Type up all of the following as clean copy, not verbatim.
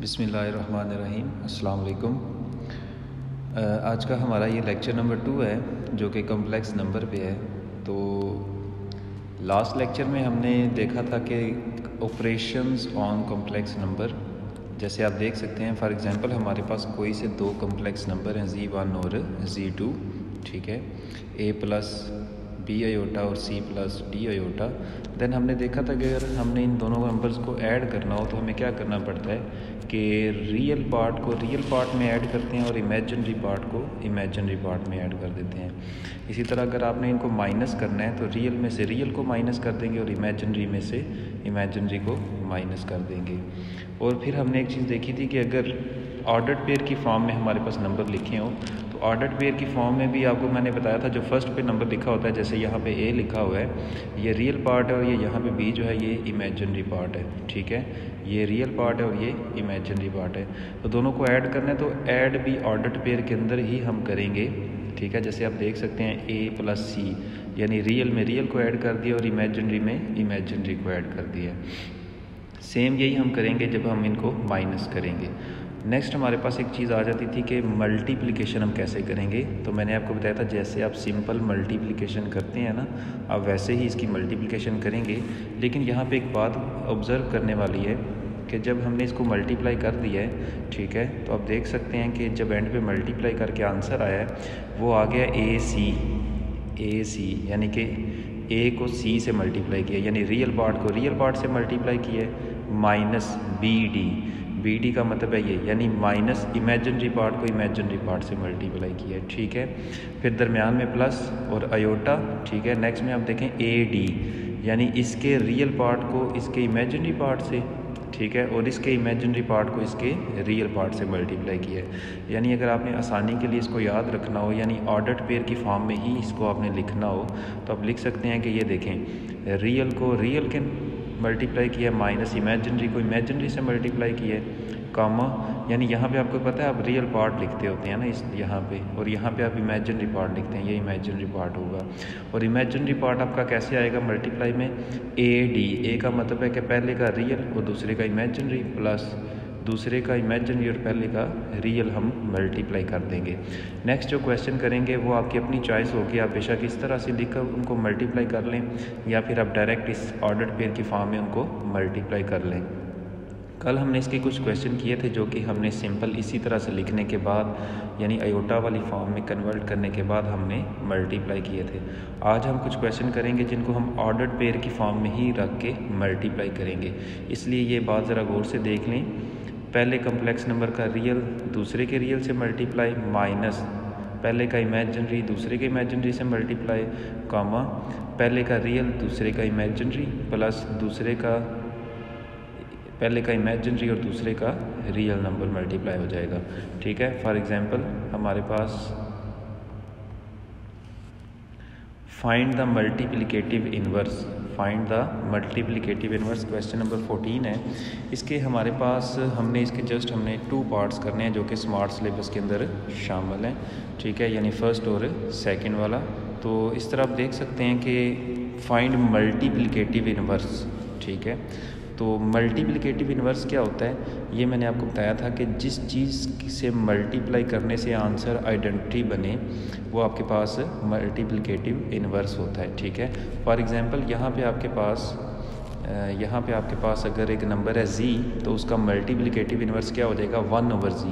बिस्मिल्लाहिर्रहमानिर्रहीम। अस्सलाम वालेकुम। आज का हमारा ये लेक्चर नंबर 2 है जो कि कॉम्प्लेक्स नंबर पे है। तो लास्ट लेक्चर में हमने देखा था कि ऑपरेशंस ऑन कॉम्प्लेक्स नंबर, जैसे आप देख सकते हैं फॉर एग्जांपल हमारे पास कोई से दो कॉम्प्लेक्स नंबर हैं Z1 और Z2, ठीक है, A प्लस बी आयोटा और C plus D iota. Then हमने देखा था कि अगर हमने इन दोनों नंबर्स को ऐड करना हो तो हमें क्या करना पड़ता है कि रियल पार्ट को रियल पार्ट में ऐड करते हैं और इमेजिनरी पार्ट को इमेजिनरी पार्ट में ऐड कर देते हैं। इसी तरह अगर आपने इनको माइनस करना है तो रियल में से रियल को माइनस कर देंगे और इमेजिनरी में से इमेजिनरी को माइनस कर देंगे। और फिर हमने एक चीज़ देखी थी कि अगर ऑर्डर्ड पेयर की फॉर्म में हमारे पास नंबर लिखे हों तो ऑर्डर्ड पेयर की फॉर्म में भी आपको मैंने बताया था जो फर्स्ट पे नंबर लिखा होता है, जैसे यहाँ पे ए लिखा हुआ है, ये रियल पार्ट है और ये यहाँ पे बी जो है ये इमेजिनरी पार्ट है, ठीक है, ये रियल पार्ट है और ये इमेजिनरी पार्ट है। तो दोनों को ऐड करना है तो ऐड भी ऑर्डर्ड पेयर के अंदर ही हम करेंगे, ठीक है। जैसे आप देख सकते हैं ए प्लस सी, यानी रियल में रियल को ऐड कर दिया और इमेजिनरी में इमेजिनरी को ऐड कर दिया। सेम यही हम करेंगे जब हम इनको माइनस करेंगे। नेक्स्ट हमारे पास एक चीज़ आ जाती थी कि मल्टीप्लिकेशन हम कैसे करेंगे। तो मैंने आपको बताया था जैसे आप सिंपल मल्टीप्लिकेशन करते हैं ना, आप वैसे ही इसकी मल्टीप्लिकेशन करेंगे। लेकिन यहाँ पे एक बात ऑब्ज़र्व करने वाली है कि जब हमने इसको मल्टीप्लाई कर दिया है, ठीक है, तो आप देख सकते हैं कि जब एंड पे मल्टीप्लाई करके आंसर आया है वो आ गया ए सी, यानी कि ए को सी से मल्टीप्लाई किया, यानी रियल पार्ट को रियल पार्ट से मल्टीप्लाई किया है, माइनस बी डी का मतलब है ये, यानी माइनस इमेजिनरी पार्ट को इमेजिनरी पार्ट से मल्टीप्लाई किया है, ठीक है। फिर दरमियान में प्लस और अयोटा, ठीक है। नेक्स्ट में आप देखें ए डी, यानी इसके रियल पार्ट को इसके इमेजिनरी पार्ट से, ठीक है, और इसके इमेजिनरी पार्ट को इसके रियल पार्ट से मल्टीप्लाई किया है। यानी अगर आपने आसानी के लिए इसको याद रखना हो, यानी ऑर्डर्ड पेयर की फॉर्म में ही इसको आपने लिखना हो, तो आप लिख सकते हैं कि ये देखें रियल को रियल के मल्टीप्लाई किया, माइनस इमेजिनरी को इमेजिनरी से मल्टीप्लाई किया, कामा, यानी यहाँ पे आपको पता है आप रियल पार्ट लिखते होते हैं ना इस यहाँ पे, और यहाँ पे आप इमेजिनरी पार्ट लिखते हैं, ये इमेजिनरी पार्ट होगा। और इमेजिनरी पार्ट आपका कैसे आएगा मल्टीप्लाई में, ए डी, ए का मतलब है कि पहले का रियल और दूसरे का इमेजिनरी, प्लस दूसरे का इमेजिनरी और पहले का रियल हम मल्टीप्लाई कर देंगे। नेक्स्ट जो क्वेश्चन करेंगे वो आपकी अपनी चॉइस होगी, आप बेशक इस तरह से लिखकर उनको मल्टीप्लाई कर लें या फिर आप डायरेक्ट इस ऑर्डर्ड पेयर की फॉर्म में उनको मल्टीप्लाई कर लें। कल हमने इसके कुछ क्वेश्चन किए थे जो कि हमने सिंपल इसी तरह से लिखने के बाद, यानी अयोटा वाली फॉर्म में कन्वर्ट करने के बाद हमने मल्टीप्लाई किए थे। आज हम कुछ क्वेश्चन करेंगे जिनको हम ऑर्डर्ड पेयर की फॉर्म में ही रख के मल्टीप्लाई करेंगे, इसलिए ये बात ज़रा गौर से देख लें। पहले कम्प्लेक्स नंबर का रियल दूसरे के रियल से मल्टीप्लाई, माइनस पहले का इमेजिनरी दूसरे के इमेजिनरी से मल्टीप्लाई, कामा पहले का रियल दूसरे का इमेजिनरी, प्लस दूसरे का पहले का इमेजिनरी और दूसरे का रियल नंबर मल्टीप्लाई हो जाएगा, ठीक है। फॉर एग्जांपल हमारे पास find the multiplicative inverse, find the multiplicative inverse question number 14 है। इसके हमारे पास हमने इसके जस्ट हमने 2 पार्ट्स करने हैं जो कि स्मार्ट सिलेबस के अंदर शामिल हैं, ठीक है, यानी फर्स्ट और सेकंड वाला। तो इस तरह आप देख सकते हैं कि फाइंड मल्टीप्लिकेटिव इन्वर्स, ठीक है। तो मल्टीप्लिकेटिव इन्वर्स क्या होता है, ये मैंने आपको बताया था कि जिस चीज़ से मल्टीप्लाई करने से आंसर आइडेंटिटी बने वो आपके पास मल्टीप्लिकेटिव इन्वर्स होता है, ठीक है। फॉर एग्जांपल यहाँ पे आपके पास अगर एक नंबर है z, तो उसका मल्टीप्लिकेटिव इन्वर्स क्या हो जाएगा 1/z,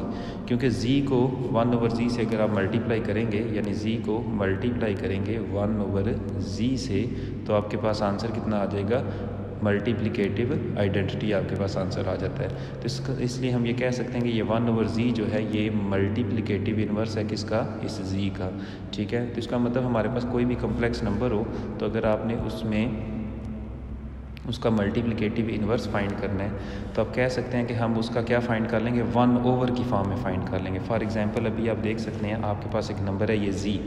क्योंकि z को 1/z से अगर आप मल्टीप्लाई करेंगे, यानी z को मल्टीप्लाई करेंगे 1/z से, तो आपके पास आंसर कितना आ जाएगा, मल्टीप्लिकेटिव आइडेंटिटी आपके पास आंसर आ जाता है। तो इसलिए हम ये कह सकते हैं कि ये 1/z जो है ये मल्टीप्लिकेटिव इन्वर्स है किसका, इस z का, ठीक है। तो इसका मतलब हमारे पास कोई भी कम्प्लेक्स नंबर हो तो अगर आपने उसमें उसका मल्टीप्लिकेटिव इन्वर्स फाइंड करना है तो आप कह सकते हैं कि हम उसका क्या फाइंड कर लेंगे, 1/, की फॉर्म में फाइंड कर लेंगे। फॉर एग्जांपल अभी आप देख सकते हैं आपके पास एक नंबर है ये z,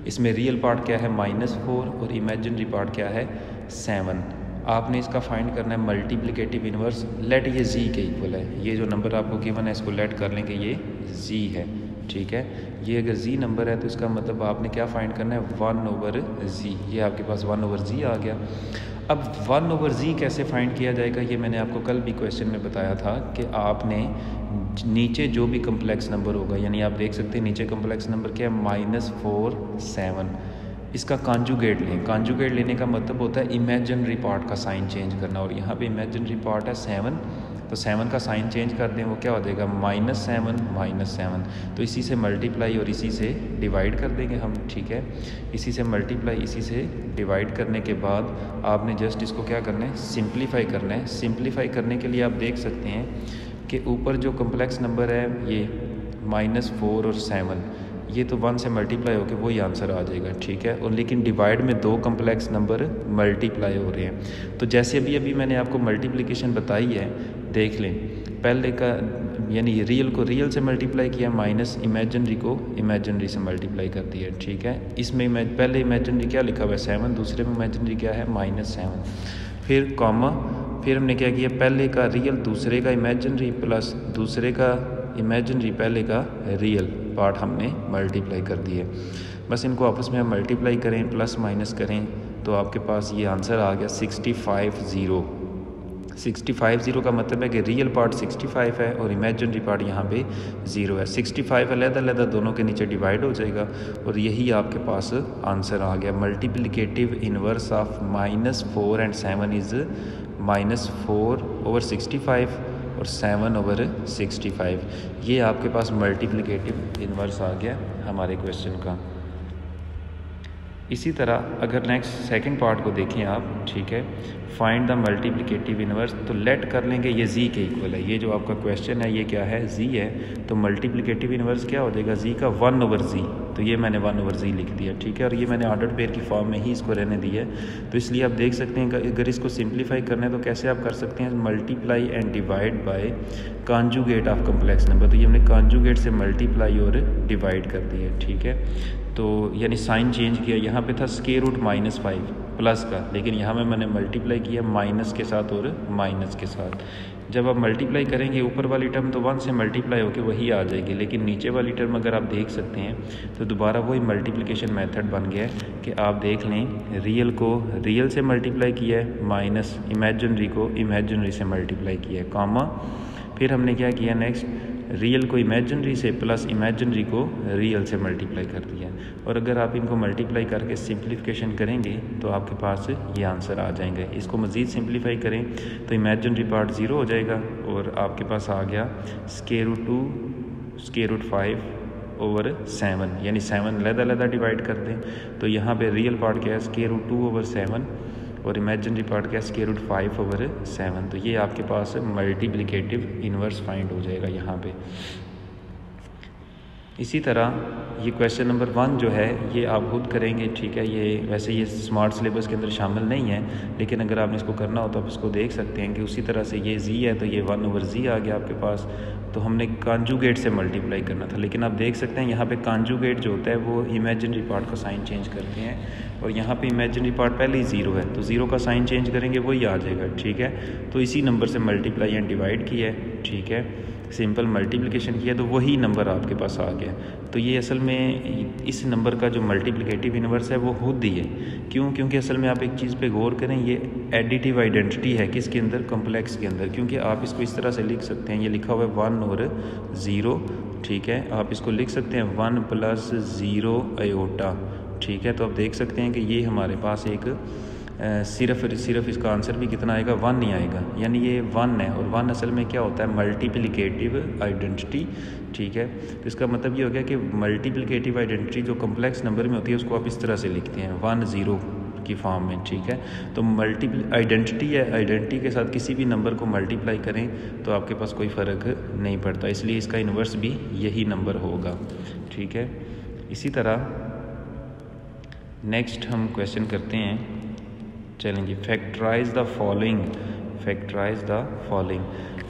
इसमें रियल पार्ट क्या है -4 और इमेजिनरी पार्ट क्या है 7। आपने इसका फाइंड करना है मल्टीप्लिकेटिव इन्वर्स, लेट ये z के इक्वल है, ये जो नंबर आपको गिवन है इसको लेट कर लेंगे ये z है, ठीक है। ये अगर z नंबर है तो इसका मतलब आपने क्या फाइंड करना है 1/z, ये आपके पास 1/z आ गया। अब 1/z कैसे फाइंड किया जाएगा, ये मैंने आपको कल भी क्वेश्चन में बताया था कि आपने नीचे जो भी कम्प्लेक्स नंबर होगा, यानी आप देख सकते हैं नीचे कम्प्लेक्स नंबर क्या है -4 7, इसका कॉन्जुगेट लें। कॉन्जुगेट लेने का मतलब होता है इमेजिनरी पार्ट का साइन चेंज करना, और यहाँ पे इमेजिनरी पार्ट है 7, तो 7 का साइन चेंज कर दें, वो क्या हो जाएगा -7 -7, तो इसी से मल्टीप्लाई और इसी से डिवाइड कर देंगे हम, ठीक है। इसी से मल्टीप्लाई इसी से डिवाइड करने के बाद आपने जस्ट इसको क्या करना है, सिंप्लीफाई करना है। सिंप्लीफाई करने के लिए आप देख सकते हैं कि ऊपर जो कम्प्लेक्स नंबर है ये -4 और 7, ये तो 1 से मल्टीप्लाई होकर वही आंसर आ जाएगा, ठीक है। और लेकिन डिवाइड में 2 कम्प्लेक्स नंबर मल्टीप्लाई हो रहे हैं, तो जैसे अभी मैंने आपको मल्टीप्लिकेशन बताई है, देख लें। पहले का यानी रियल को रियल से मल्टीप्लाई किया, माइनस इमेजिनरी को इमेजिनरी से मल्टीप्लाई कर दिया, ठीक है। इसमें पहले इमेजिनरी क्या लिखा हुआ है 7, दूसरे में इमेजिनरी क्या है -7, फिर कॉमा, फिर हमने क्या किया, पहले का रियल दूसरे का इमेजिनरी प्लस दूसरे का इमेजिनरी पहले का रियल पार्ट हमने मल्टीप्लाई कर दिए। बस इनको आपस में हम मल्टीप्लाई करें, प्लस माइनस करें, तो आपके पास ये आंसर आ गया 65 0 का मतलब है कि रियल पार्ट 65 है और इमेजिनरी पार्ट यहाँ पे 0 है। 65 अलग-अलग दोनों के नीचे डिवाइड हो जाएगा और यही आपके पास आंसर आ गया। Multiplicative inverse of -4 and 7 is -4/65 और 7/65। ये आपके पास मल्टीप्लिकेटिव इनवर्स आ गया हमारे क्वेश्चन का। इसी तरह अगर नेक्स्ट सेकंड पार्ट को देखें आप, ठीक है, फाइंड द मल्टीप्लिकेटिव इनवर्स, तो लेट कर लेंगे ये z के इक्वल है। ये जो आपका क्वेश्चन है ये क्या है, z है, तो मल्टीप्लिकेटिव इनवर्स क्या हो जाएगा, z का 1/z, तो ये मैंने 1/z लिख दिया, ठीक है। और ये मैंने ऑर्डर्ड पेयर की फॉर्म में ही इसको रहने दिया है, तो इसलिए आप देख सकते हैं अगर इसको सिंप्लीफाई करना है तो कैसे आप कर सकते हैं, multiply and divide by conjugate of complex number, तो ये हमने कॉन्जुगेट से मल्टीप्लाई और डिवाइड कर दिया, ठीक है। तो यानी साइन चेंज किया, यहाँ पे था √-5 प्लस का, लेकिन यहाँ में मैंने मल्टीप्लाई किया माइनस के साथ और माइनस के साथ। जब आप मल्टीप्लाई करेंगे ऊपर वाली टर्म तो 1 से मल्टीप्लाई होकर वही आ जाएगी, लेकिन नीचे वाली टर्म अगर आप देख सकते हैं तो दोबारा वही मल्टीप्लिकेशन मेथड बन गया है कि आप देख लें, रियल को रियल से मल्टीप्लाई किया है, माइनस इमेजिनरी को इमेजिनरी से मल्टीप्लाई किया है, कॉमा, फिर हमने क्या किया नेक्स्ट, रियल को इमेजिनरी से प्लस इमेजिनरी को रियल से मल्टीप्लाई कर दिया। और अगर आप इनको मल्टीप्लाई करके सिंप्लीफिकेशन करेंगे तो आपके पास ये आंसर आ जाएंगे। इसको मज़ीद सिंप्लीफाई करें तो इमेजिनरी पार्ट 0 हो जाएगा और आपके पास आ गया √5/7, यानी 7 अलग-अलग डिवाइड कर दें तो यहाँ पे रियल पार्ट क्या है √2/7 और इमेजिनरी पार्ट क्या है √5/7, तो ये आपके पास मल्टीप्लिकेटिव इनवर्स फाइंड हो जाएगा यहाँ पे। इसी तरह ये क्वेश्चन नंबर 1 जो है ये आप खुद करेंगे, ठीक है। ये वैसे ये स्मार्ट सिलेबस के अंदर शामिल नहीं है, लेकिन अगर आपने इसको करना हो तो आप इसको देख सकते हैं कि उसी तरह से ये z है तो ये 1/z आ गया आपके पास, तो हमने कॉन्जुगेट से मल्टीप्लाई करना था, लेकिन आप देख सकते हैं यहाँ पे कॉन्जुगेट जो होता है वो इमेजिनरी पार्ट का साइन चेंज करते हैं और यहाँ पे इमेजिनरी पार्ट पहले ही 0 है, तो 0 का साइन चेंज करेंगे वही आ जाएगा, ठीक है। तो इसी नंबर से मल्टीप्लाई एंड डिवाइड किया है, ठीक है, सिंपल मल्टीप्लिकेशन किया तो वही नंबर आपके पास आ गया। तो ये असल में इस नंबर का जो मल्टीप्लिकेटिव इनवर्स है वो खुद ही है, क्यों, क्योंकि असल में आप एक चीज़ पे गौर करें, ये एडिटिव आइडेंटिटी है किसके अंदर, कॉम्प्लेक्स के अंदर, क्योंकि आप इसको इस तरह से लिख सकते हैं, ये लिखा हुआ है 1 और 0, ठीक है, आप इसको लिख सकते हैं 1 + 0 आयोटा, ठीक है। तो आप देख सकते हैं कि ये हमारे पास एक सिर्फ इसका आंसर भी कितना आएगा, 1 नहीं आएगा, यानी ये 1 है और 1 असल में क्या होता है, मल्टीप्लिकेटिव आइडेंटिटी, ठीक है। तो इसका मतलब ये हो गया कि मल्टीप्लिकेटिव आइडेंटिटी जो कम्प्लेक्स नंबर में होती है उसको आप इस तरह से लिखते हैं 1 0 की फॉर्म में, ठीक है। तो आइडेंटिटी है, आइडेंटिटी के साथ किसी भी नंबर को मल्टीप्लाई करें तो आपके पास कोई फ़र्क नहीं पड़ता, इसलिए इसका इन्वर्स भी यही नंबर होगा, ठीक है। इसी तरह नेक्स्ट हम क्वेश्चन करते हैं, चलेंगे, फैक्टराइज द फॉलोइंग,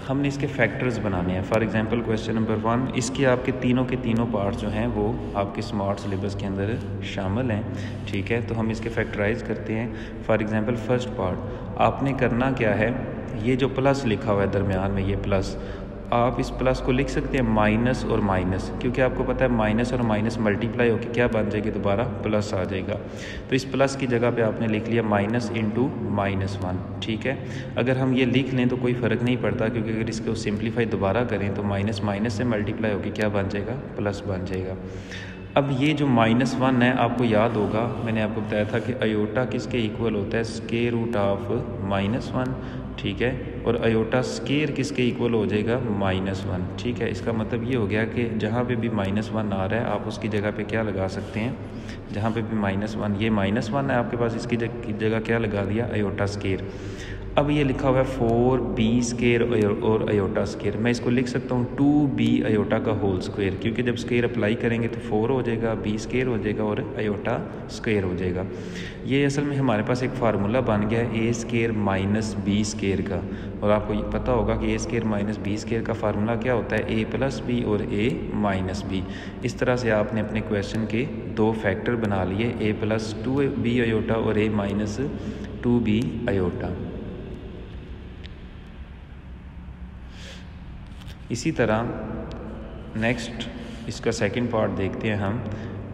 हमने इसके फैक्टर्स बनाने हैं। फॉर एग्जांपल क्वेश्चन नंबर 1, इसके आपके तीनों के तीनों पार्ट जो हैं वो आपके स्मार्ट सिलेबस के अंदर शामिल हैं, ठीक है। तो हम इसके फैक्टराइज करते हैं। फॉर एग्जांपल फर्स्ट पार्ट, आपने करना क्या है, ये जो प्लस लिखा हुआ है दरमियान में, ये प्लस, आप इस प्लस को लिख सकते हैं माइनस और माइनस, क्योंकि आपको पता है माइनस और माइनस मल्टीप्लाई होकर क्या बन जाएगी, दोबारा प्लस आ जाएगा। तो इस प्लस की जगह पे आपने लिख लिया माइनस इंटू -1, ठीक है। अगर हम ये लिख लें तो कोई फ़र्क नहीं पड़ता, क्योंकि अगर इसको सिंप्लीफाई दोबारा करें तो माइनस माइनस से मल्टीप्लाई होकर क्या बन जाएगा, प्लस बन जाएगा। अब ये जो -1 है, आपको याद होगा मैंने आपको बताया था कि अयोटा किसके इक्वल होता है, स्क्वायर रूट ऑफ -1, ठीक है। और अयोटा स्क्वायर किसके इक्वल हो जाएगा, -1, ठीक है। इसका मतलब ये हो गया कि जहाँ पे भी -1 आ रहा है आप उसकी जगह पे क्या लगा सकते हैं, जहाँ पे भी -1, ये -1 है आपके पास, इसकी जगह क्या लगा दिया, अयोटा स्क्वायर। अब ये लिखा हुआ है 4b स्क्वायर और अयोटा स्क्वायर, मैं इसको लिख सकता हूँ 2b अयोटा का होल स्क्वायर, क्योंकि जब स्क्वायर अप्लाई करेंगे तो 4 हो जाएगा, b स्क्वायर हो जाएगा और अयोटा स्क्वायर हो जाएगा। ये असल में हमारे पास एक फार्मूला बन गया है a square minus b square का, और आपको पता होगा कि a square minus b square का फार्मूला क्या होता है, a प्लस b और a माइनस b। इस तरह से आपने अपने क्वेश्चन के 2 फैक्टर बना लिए, a प्लस 2b अयोटा और a माइनस 2b अयोटा। इसी तरह नेक्स्ट इसका सेकंड पार्ट देखते हैं हम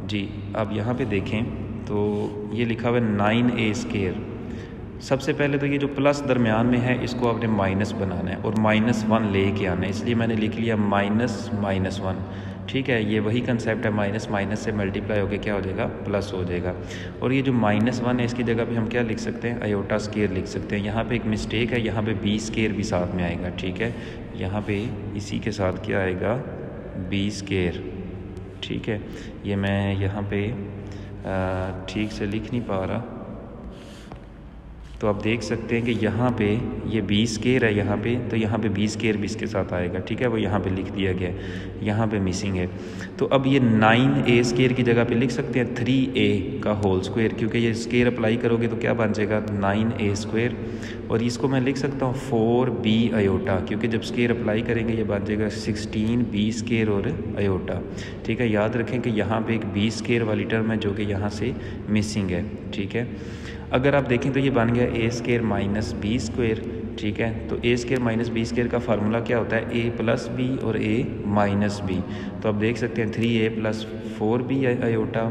जी। अब यहाँ पे देखें तो ये लिखा हुआ है 9a स्क्वायर। सबसे पहले तो ये जो प्लस दरमियान में है इसको आपने माइनस बनाना है और -1 ले के आना है, इसलिए मैंने लिख लिया -1, ठीक है। ये वही कंसेप्ट है, माइनस माइनस से मल्टीप्लाई होकर क्या हो जाएगा, प्लस हो जाएगा। और ये जो -1 है इसकी जगह पे हम क्या लिख सकते हैं, अयोटा स्क्वायर लिख सकते हैं। यहाँ पे एक मिस्टेक है, यहाँ पे b स्क्वायर भी साथ में आएगा, ठीक है। यहाँ पे इसी के साथ क्या आएगा, b स्क्वायर, ठीक है। ये मैं यहाँ पे ठीक से लिख नहीं पा रहा, तो आप देख सकते हैं कि यहाँ पे ये b स्क्वायर है यहाँ पे, तो यहाँ पे b स्क्वायर भी इसके साथ आएगा, ठीक है। वो यहाँ पे लिख दिया गया है, यहाँ पे मिसिंग है। तो अब ये 9a स्क्वायर की जगह पे लिख सकते हैं 3a का होल स्क्वायर, क्योंकि ये स्क्वायर अप्लाई करोगे तो क्या बन जाएगा, 9a स्क्वायर। और इसको मैं लिख सकता हूँ 4b अयोटा, क्योंकि जब स्क्वायर अप्लाई करेंगे ये बन जाएगा 16b स्क्वायर और अयोटा, ठीक है। याद रखें कि यहाँ पे एक b स्क्वायर वाली टर्म है जो कि यहाँ से मिसिंग है, ठीक है। अगर आप देखें तो ये बन गया a square minus b square, ठीक है। तो a square minus b square का फार्मूला क्या होता है, a प्लस b और a माइनस b। तो आप देख सकते हैं 3a प्लस 4b अयोटा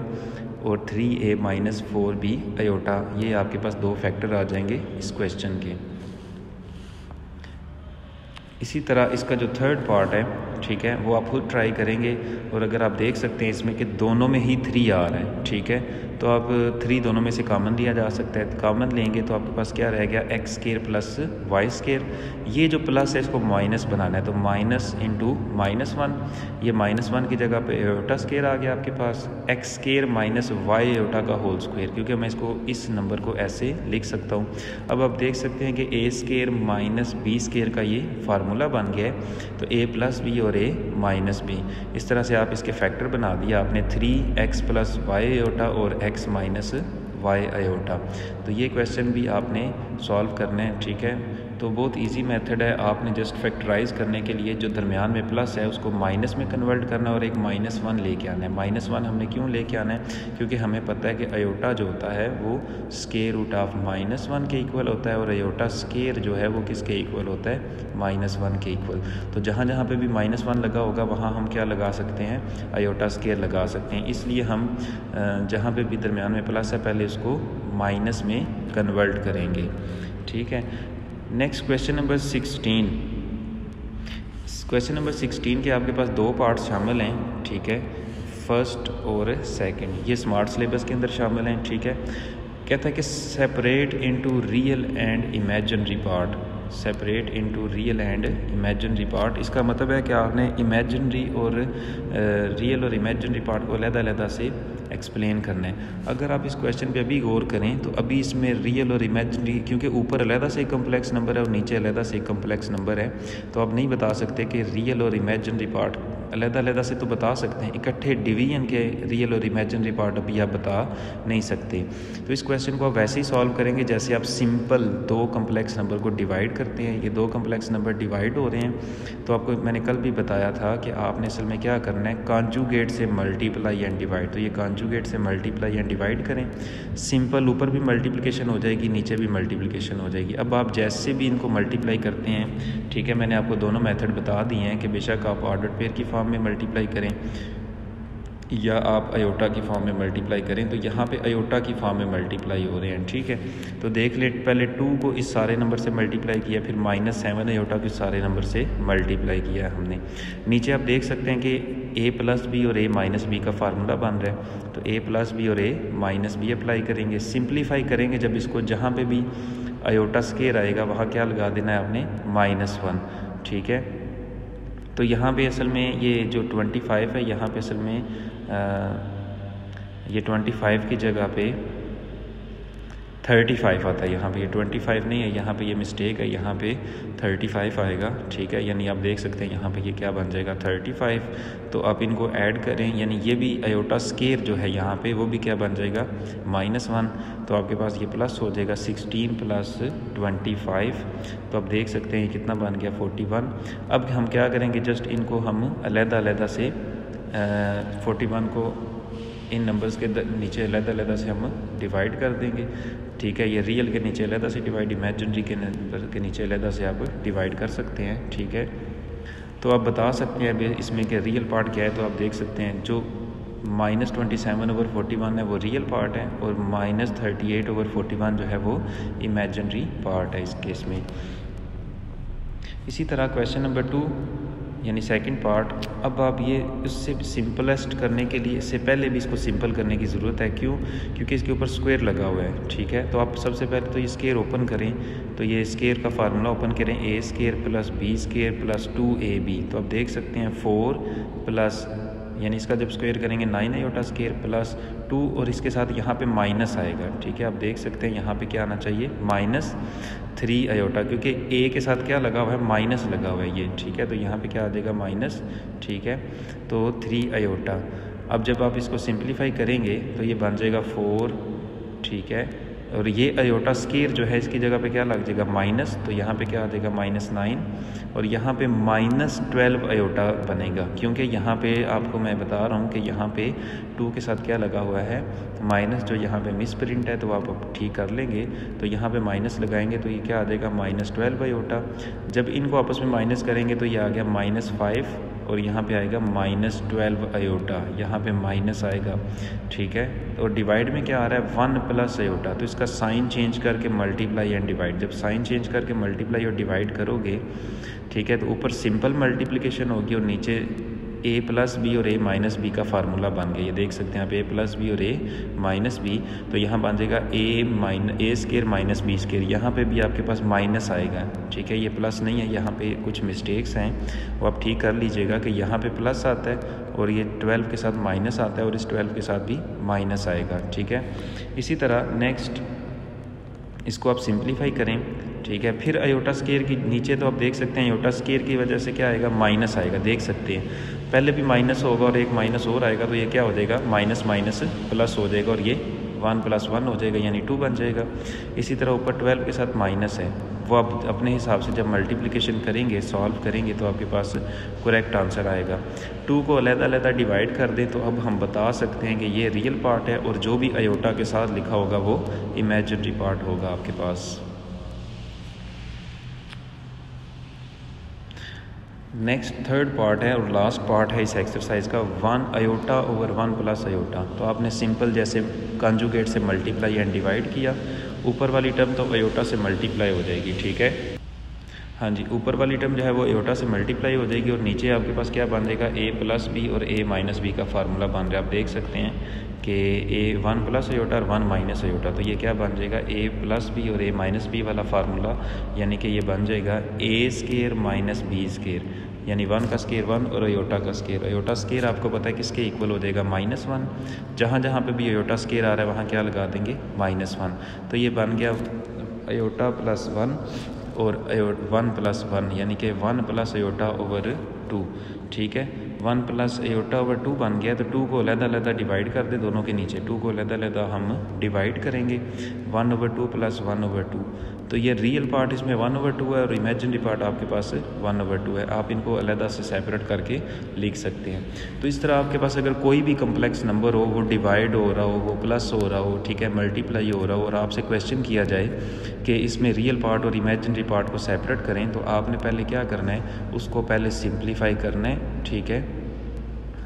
और 3a माइनस 4b अयोटा, ये आपके पास 2 फैक्टर आ जाएंगे इस क्वेश्चन के। इसी तरह इसका जो थर्ड पार्ट है, ठीक है, वो आप खुद ट्राई करेंगे। और अगर आप देख सकते हैं इसमें कि दोनों में ही 3 आ रहा है, ठीक है, तो आप 3 दोनों में से कॉमन लिया जा सकता है। कॉमन लेंगे तो आपके पास क्या रह गया, X square plus Y square. ये जो प्लस है इसको माइनस बनाना है, तो माइनस इंटू -1, ये -1 की जगह पे अयोटा स्क्वायर आ गया आपके पास, x square minus y iota का होल स्क्वायर, क्योंकि मैं इसको इस नंबर को ऐसे लिख सकता हूँ। अब आप देख सकते हैं कि a square minus b square का ये फार्मूला बन गया है, तो a प्लस b और a माइनस b। इस तरह से आप इसके फैक्टर बना दिया आपने, 3x प्लस वाई अयोटा और x माइनस वाई अयोटा। तो ये क्वेश्चन भी आपने सॉल्व करना है, ठीक है। तो बहुत इजी मेथड है, आपने जस्ट फैक्टराइज करने के लिए जो दरमियान में प्लस है उसको माइनस में कन्वर्ट करना और एक -1 लेके आना है। -1 हमने क्यों लेके आना है, क्योंकि हमें पता है कि अयोटा जो होता है वो स्क्वायर रूट ऑफ -1 के इक्वल होता है और अयोटा स्क्वायर जो है वो किसके इक्वल होता है, -1 के इक्वल। तो जहाँ जहाँ पे भी -1 लगा होगा वहाँ हम क्या लगा सकते हैं, अयोटा स्क्वायर लगा सकते हैं। इसलिए हम जहाँ पे भी दरमियान में प्लस है पहले उसको माइनस में कन्वर्ट करेंगे, ठीक है। Next question number 16। Question number 16 के आपके पास 2 पार्ट्स शामिल हैं, ठीक है, फर्स्ट और सेकंड। ये स्मार्ट सिलेबस के अंदर शामिल हैं, ठीक है। कहता है कि separate into real and imaginary part, separate into real and imaginary part. इसका मतलब है कि आपने इमेजिनरी और रियल और इमेजिनरी पार्ट को अलग-अलग से एक्सप्लेन करना है। अगर आप इस क्वेश्चन पे अभी गौर करें तो अभी इसमें रियल और इमेजिनरी, क्योंकि ऊपर अलग से एक कम्प्लेक्स नंबर है और नीचे अलग से एक कम्प्लेक्स नंबर है, तो आप नहीं बता सकते कि रियल और इमेजिनरी पार्ट अलग से तो बता सकते हैं, इकट्ठे डिवीजन के रियल और इमेजिनरी पार्ट अभी आप बता नहीं सकते। तो इस क्वेश्चन को आप वैसे ही सॉल्व करेंगे जैसे आप सिंपल 2 कम्प्लेक्स नंबर को डिवाइड करते हैं। ये 2 कम्प्लेक्स नंबर डिवाइड हो रहे हैं, तो आपको मैंने कल भी बताया था कि आपने असल में क्या करना है, कॉन्जुगेट से मल्टीप्लाई एंड डिवाइड। तो ये कंजुगेट से मल्टीप्लाई एंड डिवाइड करें। सिंपल, ऊपर भी मल्टीप्लिकेशन हो जाएगी, नीचे भी मल्टीप्लिकेशन हो जाएगी। अब आप जैसे भी इनको मल्टीप्लाई करते हैं, ठीक है, मैंने आपको दोनों मेथड बता दिए हैं कि बेशक आप ऑर्डर पेयर की फॉर्म में मल्टीप्लाई करें या आप अयोटा की फॉर्म में मल्टीप्लाई करें। तो यहाँ पे अयोटा की फॉर्म में मल्टीप्लाई हो रहे हैं, ठीक है। तो देख ले, पहले 2 को इस सारे नंबर से मल्टीप्लाई किया, फिर -7 अयोटा को इस सारे नंबर से मल्टीप्लाई किया हमने। नीचे आप देख सकते हैं कि a+b और a-b का फार्मूला बन रहा है। तो a+b और a-b अप्लाई करेंगे, सिंप्लीफाई करेंगे। जब इसको जहाँ पर भी अयोटा स्केयर आएगा वहाँ क्या लगा देना है आपने, -1, ठीक है। तो यहाँ पे असल में ये जो 25 है, यहाँ पे असल में ये 25 की जगह पे 35 आता है। यहाँ पे ये 25 नहीं है, यहाँ पे ये मिस्टेक है, यहाँ पे 35 आएगा, ठीक है। यानी आप देख सकते हैं यहाँ पे ये क्या बन जाएगा, 35। तो आप इनको ऐड करें, यानी ये भी अयोटा स्केयर जो है यहाँ पे वो भी क्या बन जाएगा, -1। तो आपके पास ये प्लस हो जाएगा 16 + 25। तो आप देख सकते हैं कितना बन गया, 41। अब हम क्या करेंगे, जस्ट इनको हम अलग-अलग से 41 को इन नंबर्स के नीचे अलग-अलग से हम डिवाइड कर देंगे, ठीक है। ये रियल के नीचे अलग से डिवाइड, इमेजिनरी के नंबर के नीचे अलग से आप डिवाइड कर सकते हैं, ठीक है। तो आप बता सकते हैं इसमें कि रियल पार्ट क्या है। तो आप देख सकते हैं जो -27/41 है वो रियल पार्ट है, और -38/41 जो है वो इमेजिनरी पार्ट है इस केस में। इसी तरह क्वेश्चन नंबर 2 यानी सेकंड पार्ट। अब आप ये उससे सिंपलेस्ट करने के लिए, इससे पहले भी इसको सिंपल करने की ज़रूरत है। क्यों? क्योंकि इसके ऊपर स्क्वायर लगा हुआ है, ठीक है। तो आप सबसे पहले तो ये स्क्वायर ओपन करें। तो ये स्क्वायर का फार्मूला ओपन करें, a² + b² + 2ab। तो आप देख सकते हैं 4 प्लस, यानी इसका जब स्क्वायर करेंगे 9 अयोटा स्क्वायर प्लस 2, और इसके साथ यहाँ पे माइनस आएगा, ठीक है। आप देख सकते हैं यहाँ पे क्या आना चाहिए, -3 अयोटा, क्योंकि a के साथ क्या लगा हुआ है, माइनस लगा हुआ है ये, ठीक है। तो यहाँ पे क्या आ जाएगा, माइनस, ठीक है। तो 3 अयोटा। अब जब आप इसको सिंप्लीफाई करेंगे तो ये बन जाएगा 4, ठीक है। और ये अयोटा स्केयर जो है इसकी जगह पे क्या लग जाएगा, माइनस। तो यहाँ पे क्या आ जाएगा, -9, और यहाँ पे -12 अयोटा बनेगा, क्योंकि यहाँ पे आपको मैं बता रहा हूँ कि यहाँ पे 2 के साथ क्या लगा हुआ है, माइनस। जो यहाँ पे मिस प्रिंट है तो आप ठीक कर लेंगे। तो यहाँ पे माइनस लगाएंगे तो ये क्या आ जाएगा, -12 अयोटा। जब इनको आपस में माइनस करेंगे तो ये आ गया -5, और यहाँ पे आएगा -12 अयोटा, यहाँ पे माइनस आएगा, ठीक है। और डिवाइड में क्या आ रहा है, 1 प्लस अयोटा। तो इसका साइन चेंज करके मल्टीप्लाई एंड डिवाइड, जब साइन चेंज करके मल्टीप्लाई और डिवाइड करोगे, ठीक है, तो ऊपर सिंपल मल्टीप्लिकेशन होगी और नीचे a+b और a-b का फार्मूला बन गया। ये देख सकते हैं आप, a+b और a-b। तो यहाँ बन जाएगा a² - b²। यहाँ पे भी आपके पास माइनस आएगा, ठीक है। ये प्लस नहीं है, यहाँ पे कुछ मिस्टेक्स हैं, वो आप ठीक कर लीजिएगा कि यहाँ पे प्लस आता है और ये 12 के साथ माइनस आता है, और इस 12 के साथ भी माइनस आएगा, ठीक है। इसी तरह नेक्स्ट इसको आप सिंप्लीफाई करें, ठीक है। फिर अयोटा स्केयर की नीचे तो आप देख सकते हैं अयोटा स्केयर की वजह से क्या आएगा, माइनस आएगा, देख सकते हैं। पहले भी माइनस होगा और एक माइनस और आएगा, तो ये क्या हो जाएगा, माइनस माइनस प्लस हो जाएगा, और ये 1 + 1 हो जाएगा, यानी 2 बन जाएगा। इसी तरह ऊपर 12 के साथ माइनस है, वो आप अपने हिसाब से जब मल्टीप्लिकेशन करेंगे, सॉल्व करेंगे, तो आपके पास करेक्ट आंसर आएगा। 2 को अलग-अलग डिवाइड कर दें तो अब हम बता सकते हैं कि ये रियल पार्ट है, और जो भी अयोटा के साथ लिखा होगा वो इमेजिनरी पार्ट होगा आपके पास। नेक्स्ट थर्ड पार्ट है और लास्ट पार्ट है इस एक्सरसाइज का, 1 अयोटा ओवर 1 प्लस अयोटा। तो आपने सिंपल जैसे कंजुगेट से मल्टीप्लाई एंड डिवाइड किया, ऊपर वाली टर्म तो अयोटा से मल्टीप्लाई हो जाएगी, ठीक है। हाँ जी, ऊपर वाली टर्म जो है वो अयोटा से मल्टीप्लाई हो जाएगी, और नीचे आपके पास क्या बन जाएगा, a+b और a-b का फार्मूला बन रहा है। आप देख सकते हैं कि a 1 प्लस अयोटा और 1 माइनस अयोटा। तो ये क्या बन जाएगा, a+b और a-b वाला फार्मूला, यानी कि ये बन जाएगा a² - b², यानी 1 का स्केयर 1 और अयोटा का स्केयर। अयोटा स्केयर आपको पता है किसके इक्वल हो जाएगा, -1। जहाँ जहाँ पे भी अयोटा स्केयर आ रहा है वहाँ क्या लगा देंगे, -1। तो ये बन गया अयोटा + 1 और 1 + 1, यानी कि 1 + अयोटा ओवर 2, ठीक है। 1 प्लस a/2 बन गया, तो 2 को अलग-अलग डिवाइड कर दे दोनों के नीचे, 2 को अलग-अलग हम डिवाइड करेंगे 1/2 प्लस 1/2। तो ये रियल पार्ट इसमें 1/2 है और इमेजिनरी पार्ट आपके पास 1/2 है। आप इनको अलग से सेपरेट करके लिख सकते हैं। तो इस तरह आपके पास अगर कोई भी कम्प्लेक्स नंबर हो, वो डिवाइड हो रहा हो, वो प्लस हो रहा हो, ठीक है, मल्टीप्लाई हो रहा हो, और आपसे क्वेश्चन किया जाए कि इसमें रियल पार्ट और इमेजिनरी पार्ट को सेपरेट करें, तो आपने पहले क्या करना है, उसको पहले सिंप्लीफाई करना है, ठीक है।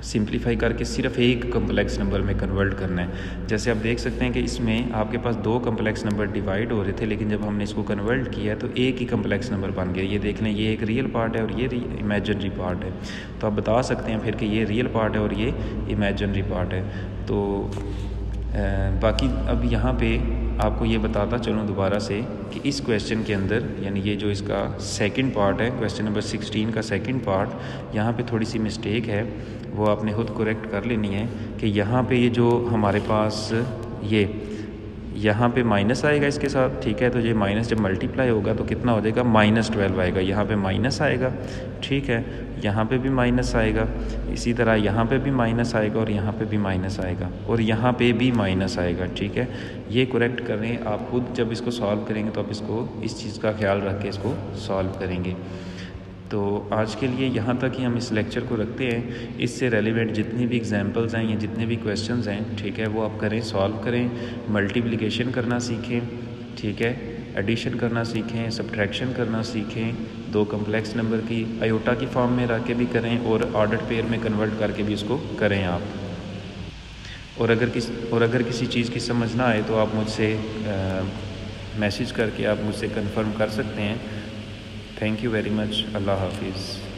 सिंप्लीफाई करके सिर्फ एक कम्प्लेक्स नंबर में कन्वर्ट करना है। जैसे आप देख सकते हैं कि इसमें आपके पास 2 कम्प्लेक्स नंबर डिवाइड हो रहे थे, लेकिन जब हमने इसको कन्वर्ट किया तो एक ही कम्प्लेक्स नंबर बन गया। ये देख लें, ये एक रियल पार्ट है और ये इमेजिनरी पार्ट है। तो आप बता सकते हैं फिर कि ये रियल पार्ट है और ये इमेजिनरी पार्ट है। तो बाकी अब यहाँ पे आपको ये बताता चलूँ दोबारा से कि इस क्वेश्चन के अंदर, यानी ये जो इसका सेकंड पार्ट है, क्वेश्चन नंबर 16 का सेकंड पार्ट, यहाँ पे थोड़ी सी मिस्टेक है, वो आपने खुद करेक्ट कर लेनी है कि यहाँ पे ये जो हमारे पास ये यहाँ पे माइनस आएगा इसके साथ, ठीक है। तो ये माइनस जब मल्टीप्लाई होगा तो कितना हो जाएगा, -12 आएगा। यहाँ पे माइनस आएगा, ठीक है, यहाँ पे भी माइनस आएगा, इसी तरह यहाँ पे भी माइनस आएगा और यहाँ पे भी माइनस आएगा और यहाँ पे भी माइनस आएगा, ठीक है। ये करेक्ट करें आप खुद, जब इसको सॉल्व करेंगे तो आप इसको इस चीज़ का ख्याल रख के इसको सॉल्व करेंगे। तो आज के लिए यहाँ तक ही हम इस लेक्चर को रखते हैं। इससे रेलिवेंट जितनी भी एग्जांपल्स हैं या जितने भी क्वेश्चंस हैं, ठीक है, वो आप करें, सॉल्व करें, मल्टीप्लिकेशन करना सीखें, ठीक है, एडिशन करना सीखें, सब्ट्रैक्शन करना सीखें, 2 कम्प्लेक्स नंबर की आयोटा की फॉर्म में रख के भी करें और ऑर्डर्ड पेयर में कन्वर्ट करके भी इसको करें आप। और अगर किसी चीज़ की समझ ना आए तो आप मुझसे मैसेज करके आप मुझसे कंफर्म कर सकते हैं। Thank you very much. अल्लाह हाफिज़।